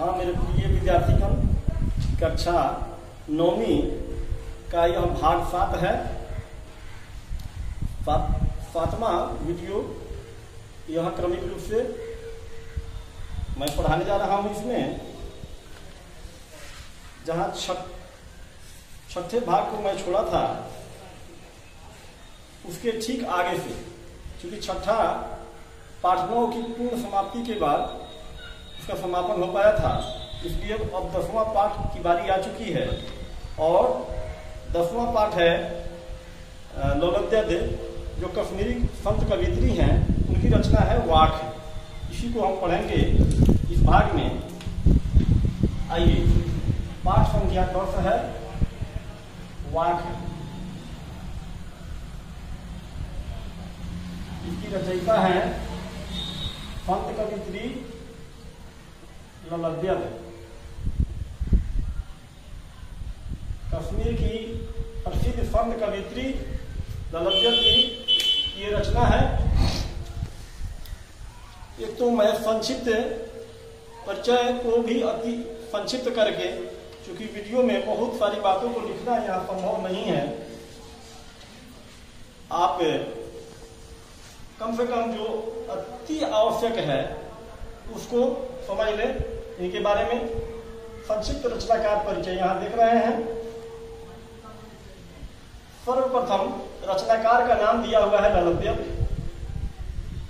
हाँ मेरे प्रिय विद्यार्थीगण, कक्षा 9वीं का यह भाग 7 है। 7वां वीडियो यह क्रमिक रूप से मैं पढ़ाने जा रहा हूँ। इसमें जहाँ छठे भाग को मैं छोड़ा था उसके ठीक आगे से, क्योंकि छठा पाठनों की पूर्ण समाप्ति के बाद उसका समापन हो पाया था, इसलिए अब 10वां पाठ की बारी आ चुकी है। और 10वां पाठ है लौलद्यद, जो कश्मीरी संत कवित्री हैं, उनकी रचना है वाक। इसी को हम पढ़ेंगे इस भाग में। आइए, पाठ संख्या 10 है वाक। इसकी रचयिता है संत कवित्री लौलद्यद। कश्मीर की प्रसिद्ध संत कवित्री लौलद्यद की ये रचना है। एक तो मैं संक्षिप्त परिचय को भी अति संक्षिप्त करके, क्योंकि वीडियो में बहुत सारी बातों को लिखना यहाँ संभव नहीं है, आप कम से कम जो अति आवश्यक है उसको समझ लें। इनके बारे में संक्षिप्त रचनाकार परिचय यहाँ देख रहे हैं। सर्वप्रथम रचनाकार का नाम दिया हुआ है लौलद्यद।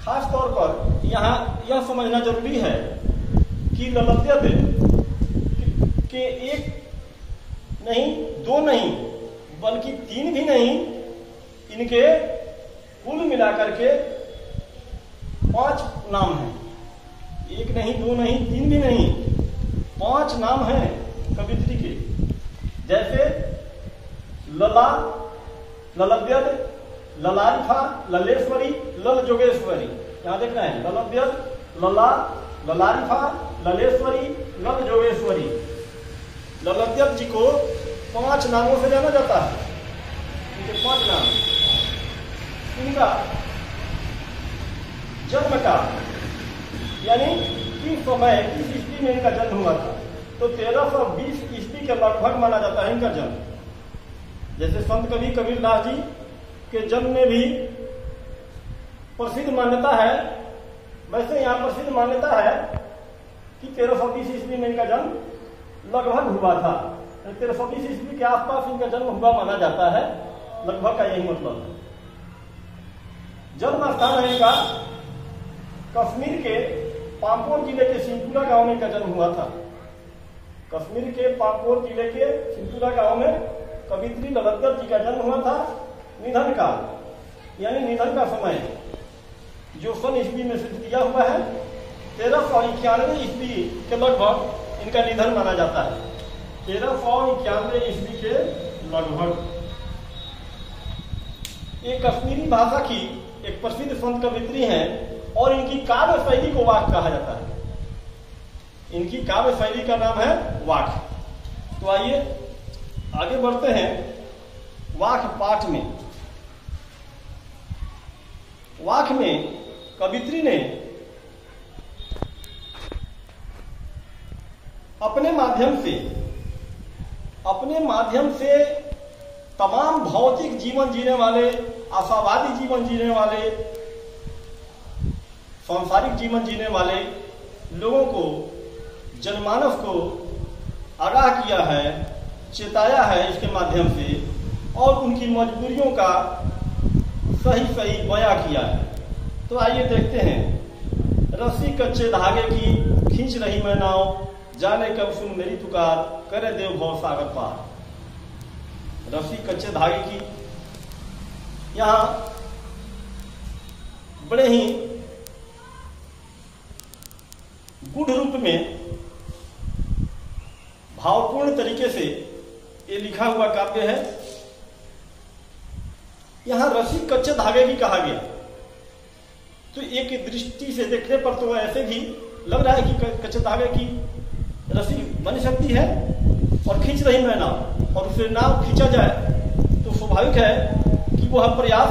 खास तौर पर यहाँ यह समझना जरूरी है कि लौलद्यद के एक नहीं, दो नहीं, बल्कि 3 भी नहीं, इनके कुल मिलाकर के 5 नाम हैं। 1 नहीं, 2 नहीं, 3 भी नहीं, 5 नाम हैं कवित्री के। जैसे लला, लौलद्यद, ललारिफा, ललेश्वरी, लल जोगेश्वरी। यहाँ देखना है लौलद्यद, लला, ललारिफा, ललेश्वरी, लल जोगेश्वरी। लौलद्यद जी को 5 नामों से जाना जाता है। इनके 5 नाम। इनका जन्म का यानी किस समय, किस ईस्वी में इनका जन्म हुआ था, तो 1320 ईस्वी के लगभग माना जाता है इनका जन्म। जैसे संत कवि कबीरदास जी के जन्म में भी प्रसिद्ध मान्यता है, वैसे यहाँ प्रसिद्ध मान्यता है कि 1320 ईस्वी में इनका जन्म लगभग हुआ था। 1320 ईस्वी के आसपास इनका जन्म हुआ माना जाता है, लगभग का यही मतलब है। जन्म स्थान है इनका कश्मीर के पांपोर जिले के सिंपुरा गांव में इनका जन्म हुआ था। कश्मीर के पांपोर जिले के सिंपुरा गांव में कवित्री लौलद्यद जी का जन्म हुआ था। निधन काल यानी निधन का समय जो सन ईस्वी में सिद्ध किया हुआ है, 1391 ईस्वी के लगभग इनका निधन माना जाता है। 1391 ईस्वी के लगभग। ये कश्मीरी भाषा की एक प्रसिद्ध संत कवित्री हैं और इनकी काव्य शैली को वाक कहा जाता है। इनकी काव्य शैली का नाम है वाक। तो आइए आगे बढ़ते हैं वाक पाठ में। वाक में कवित्री ने अपने माध्यम से तमाम भौतिक जीवन जीने वाले, आशावादी जीवन जीने वाले, सांसारिक जीवन जीने वाले लोगों को, जनमानस को आगाह किया है, चेताया है इसके माध्यम से, और उनकी मजबूरियों का सही सही बयां किया है। तो आइए देखते हैं। रस्सी कच्चे धागे की खींच रही मैं नाव, जाने कब सुन मेरी पुकार, करे देव भव सागर पार। रस्सी कच्चे धागे की, यहाँ बड़े ही गूढ़ रूप में भावपूर्ण तरीके से ये लिखा हुआ काव्य है। यहां रस्सी कच्चे धागे की कहा गया, तो एक दृष्टि से देखने पर तो ऐसे भी लग रहा है कि कच्चे धागे की रस्सी बन सकती है और खींच रही मैं नाव, और उसे नाव खींचा जाए तो स्वाभाविक है कि वह प्रयास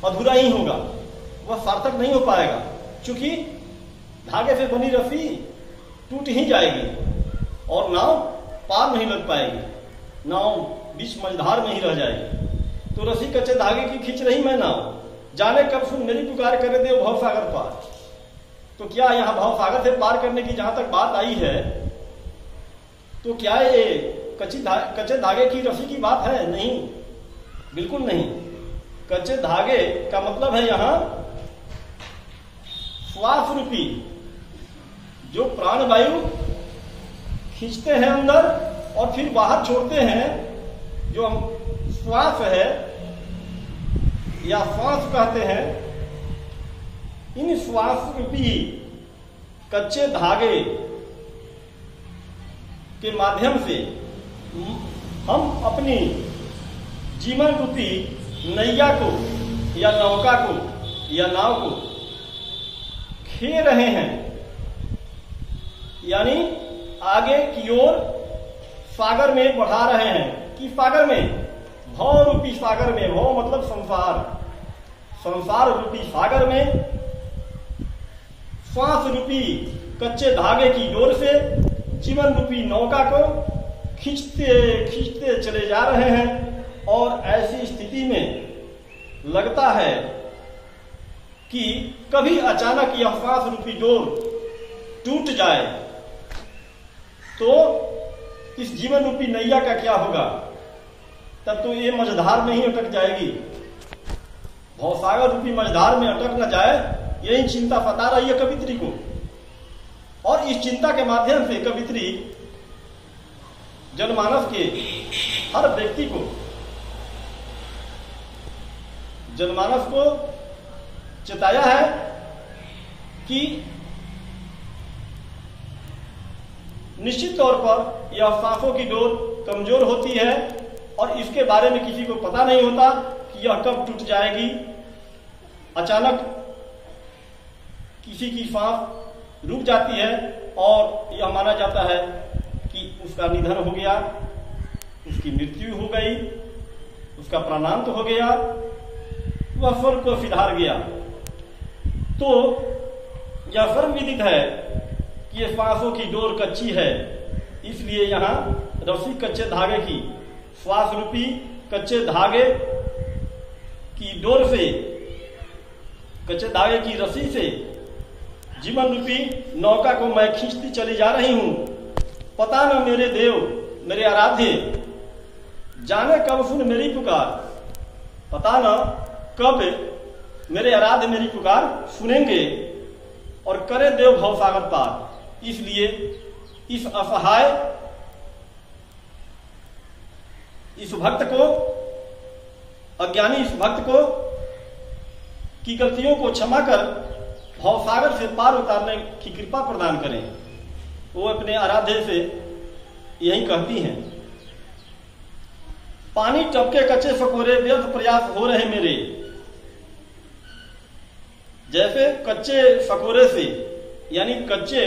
अधूरा ही होगा, वह सार्थक नहीं हो पाएगा, क्योंकि धागे से बनी रस्सी टूट ही जाएगी और नाव पार नहीं लग पाएगी, नाव बीच मझधार में ही रह जाएगी। तो रस्सी कच्चे धागे की खींच रही मैं नाव, जाने कब सुन मेरी पुकार करे दे भव सागर पार। तो क्या यहाँ भव सागर से पार करने की जहां तक बात आई है, तो क्या ये कच्चे धागे की रस्सी की बात है? नहीं, बिल्कुल नहीं। कच्चे धागे का मतलब है यहाँ श्वास रूपी जो प्राणवायु खींचते हैं अंदर और फिर बाहर छोड़ते हैं, जो हम श्वास है या श्वास कहते हैं, इन श्वास रूपी कच्चे धागे के माध्यम से हम अपनी जीवन रूपी नैया को या नौका को या नाव को खे रहे हैं, यानी आगे की ओर सागर में बढ़ा रहे हैं। कि सागर में? भव रूपी सागर में। भव मतलब संसार, संसार रूपी सागर में श्वास रूपी कच्चे धागे की डोर से जीवन रूपी नौका को खींचते खींचते चले जा रहे हैं। और ऐसी स्थिति में लगता है कि कभी अचानक यह श्वास रूपी डोर टूट जाए तो इस जीवन रूपी नैया का क्या होगा? तब तो ये मझधार में ही अटक जाएगी। भवसागर रूपी मझधार में अटक न जाए, यही चिंता सता रही है कवित्री को। और इस चिंता के माध्यम से कवित्री जनमानस के हर व्यक्ति को, जनमानस को चेताया है कि निश्चित तौर पर यह सांसों की डोर कमजोर होती है और इसके बारे में किसी को पता नहीं होता कि यह कब टूट जाएगी। अचानक किसी की सांस रुक जाती है और यह माना जाता है कि उसका निधन हो गया, उसकी मृत्यु हो गई, उसका प्राणांत हो गया, वह स्वर्ग को सिधार गया। तो यह सर्व विदित है कि ये श्वासों की डोर कच्ची है, इसलिए यहाँ रस्सी कच्चे धागे की, श्वास रूपी कच्चे धागे की डोर से, कच्चे धागे की रस्सी से जीवन रूपी नौका को मैं खींचती चली जा रही हूं। पता न मेरे देव, मेरे आराध्य, जाने कब सुन मेरी पुकार, पता न कब मेरे आराध्य मेरी पुकार सुनेंगे और करे देव भवसागर पार। इसलिए इस असहाय, इस भक्त को, अज्ञानी इस भक्त को की गलतियों को क्षमा कर भवसागर से पार उतारने की कृपा प्रदान करें। वो अपने आराध्य से यही कहती हैं। पानी टपके कच्चे सकोरे व्यर्थ प्रयास हो रहे मेरे। जैसे कच्चे सकोरे से, यानी कच्चे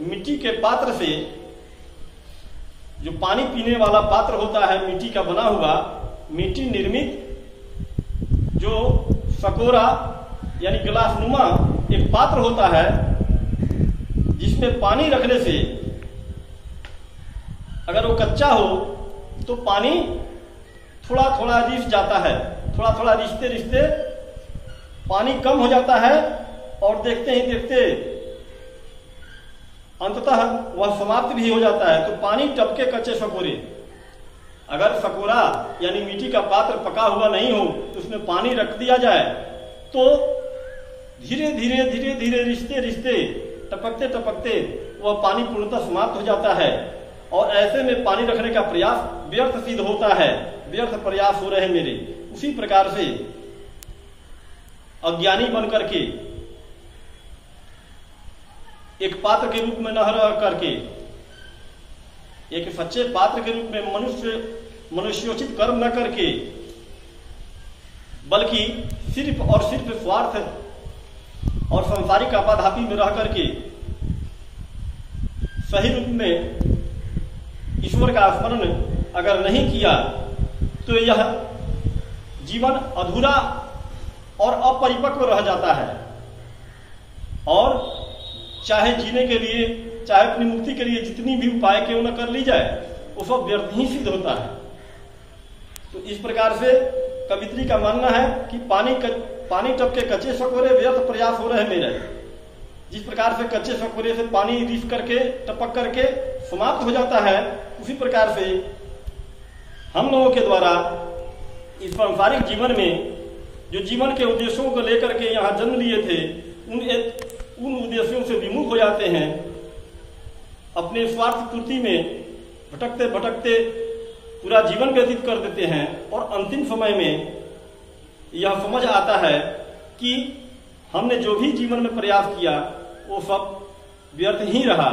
मिट्टी के पात्र से, जो पानी पीने वाला पात्र होता है मिट्टी का बना हुआ, मिट्टी निर्मित जो सकोरा यानी गिलास नुमा एक पात्र होता है, जिसमें पानी रखने से अगर वो कच्चा हो तो पानी थोड़ा थोड़ा रिस जाता है, थोड़ा थोड़ा रिश्ते रिश्ते पानी कम हो जाता है और देखते ही देखते अंततः वह समाप्त भी हो जाता है। तो पानी टपके कच्चे सकोरे, अगर सकोरा यानी मिट्टी का पात्र पका हुआ नहीं हो तो उसमें पानी रख दिया जाए तो धीरे धीरे धीरे धीरे रिश्ते रिश्ते टपकते टपकते वह पानी पूर्णतः समाप्त हो जाता है। और ऐसे में पानी रखने का प्रयास व्यर्थ सिद्ध होता है, व्यर्थ प्रयास हो रहे मेरे। उसी प्रकार से अज्ञानी बनकर के, एक पात्र के रूप में न रह करके, एक सच्चे पात्र के रूप में मनुष्योचित कर्म न करके, बल्कि सिर्फ और सिर्फ स्वार्थ और संसारिक आपाधापी में रह करके सही रूप में ईश्वर का स्मरण अगर नहीं किया तो यह जीवन अधूरा और अपरिपक्व रह जाता है। और चाहे जीने के लिए, चाहे अपनी मुक्ति के लिए जितनी भी उपाय क्यों न कर ली जाए, वो सब व्यर्थ ही सिद्ध होता है। तो इस प्रकार से कवित्री का मानना है कि पानी टपके कच्चे सकोरे व्यर्थ प्रयास हो रहे मेरे। जिस प्रकार से कच्चे सकोरे से पानी रिस करके टपक करके समाप्त हो जाता है, उसी प्रकार से हम लोगों के द्वारा इस सांसारिक जीवन में जो जीवन के उद्देश्यों को लेकर के यहाँ जन्म लिए थे, उन उद्देश्यों से विमुख हो जाते हैं। अपने स्वार्थ पूर्ति में भटकते भटकते पूरा जीवन व्यतीत कर देते हैं और अंतिम समय में यह समझ आता है कि हमने जो भी जीवन में प्रयास किया वो सब व्यर्थ ही रहा,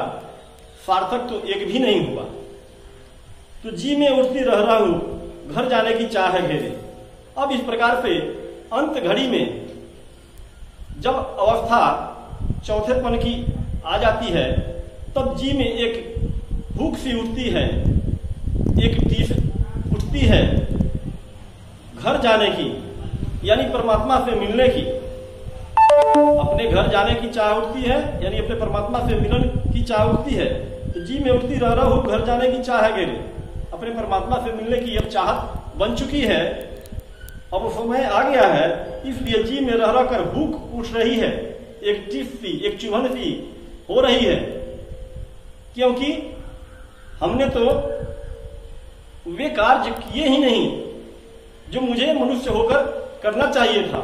सार्थक तो एक भी नहीं हुआ। तो जी में उठती रह रहा हूं, घर जाने की चाह है घेरे। अब इस प्रकार से अंत घड़ी में जब अवस्था चौथेपन की आ जाती है, तब जी में एक भूख सी उठती है, एक टीस उठती है घर जाने की, यानी परमात्मा से मिलने की। अपने घर जाने की चाह उठती है, यानी अपने परमात्मा से मिलन की चाह उठती है। तो जी में उठती रह रहा हूं, घर जाने की चाह है गेरे। अपने परमात्मा से मिलने की अब चाहत बन चुकी है, अब वो समय आ गया है, इसलिए जी में रह कर भूख उठ रही है, एक टिस सी, एक चुभन सी हो रही है। क्योंकि हमने तो वे कार्य किए ही नहीं जो मुझे मनुष्य होकर करना चाहिए था।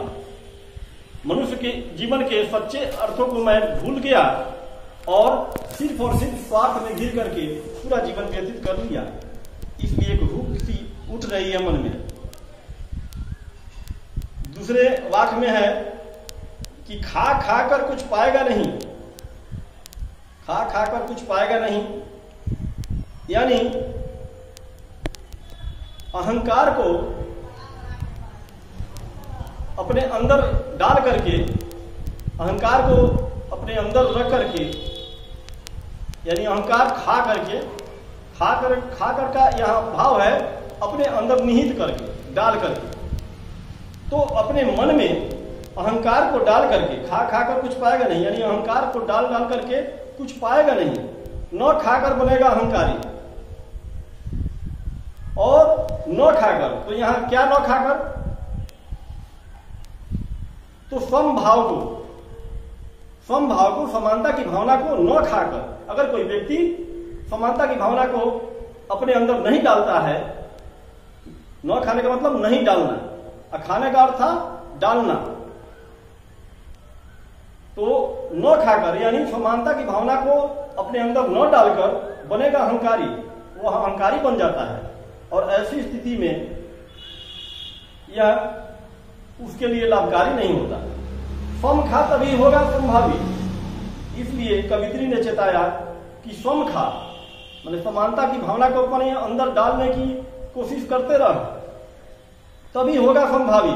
मनुष्य के जीवन के सच्चे अर्थों को मैं भूल गया और सिर्फ स्वार्थ में घिर करके पूरा जीवन व्यतीत कर लिया। इसलिए एक भूख सी उठ रही है मन में। दूसरे वाक्य में है कि खा खा कर कुछ पाएगा नहीं, खा खा कर कुछ पाएगा नहीं, यानी अहंकार को अपने अंदर डाल करके, अहंकार को अपने अंदर रख करके, यानी अहंकार खा करके, खाकर का यहां भाव है अपने अंदर निहित करके, डाल करके। तो अपने मन में अहंकार को डाल करके खा कर कुछ पाएगा नहीं, यानी अहंकार को डाल करके कुछ पाएगा नहीं, न खाकर बनेगा अहंकारी। और न खाकर, तो यहां क्या न खाकर, तो समभाव को, समानता की भावना को न खाकर। अगर कोई व्यक्ति समानता की भावना को अपने अंदर नहीं डालता है, न खाने का मतलब नहीं डालना, और खाने का अर्थ था डालना, तो न खाकर यानी समानता की भावना को अपने अंदर न डालकर बनेगा अहंकारी, वो अहंकारी बन जाता है। और ऐसी स्थिति में यह उसके लिए लाभकारी नहीं होता। स्वम खा तभी होगा संभावी। इसलिए कवित्री ने चेताया कि स्वम खा, मतलब समानता की भावना को अपने अंदर डालने की कोशिश करते रह, तभी होगा संभावी।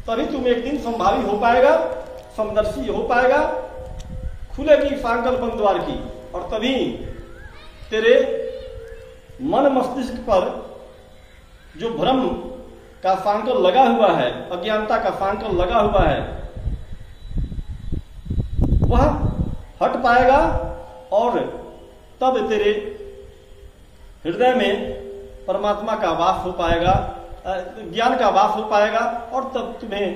तभी तुम एक दिन संभावी हो पाएगा, समदर्शी हो पाएगा, खुलेगी सांकल बंद द्वार की। और तभी तेरे मन मस्तिष्क पर जो भ्रम का सांकल लगा हुआ है, अज्ञानता का सांकल लगा हुआ है, वह हट पाएगा और तब तेरे हृदय में परमात्मा का वास हो पाएगा, ज्ञान का वास हो पाएगा। और तब तुम्हें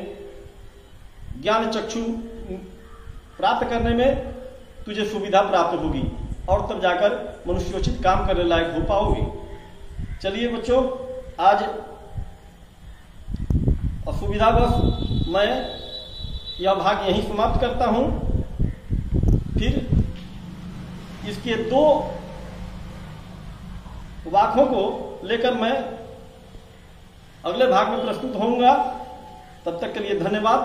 ज्ञान चक्षु प्राप्त करने में तुझे सुविधा प्राप्त होगी और तब जाकर मनुष्योचित काम करने लायक हो पाओगे। चलिए बच्चों, आज असुविधावश मैं यह भाग यहीं समाप्त करता हूं। फिर इसके 2 वाक्यों को लेकर मैं अगले भाग में प्रस्तुत होऊंगा। तब तक के लिए धन्यवाद।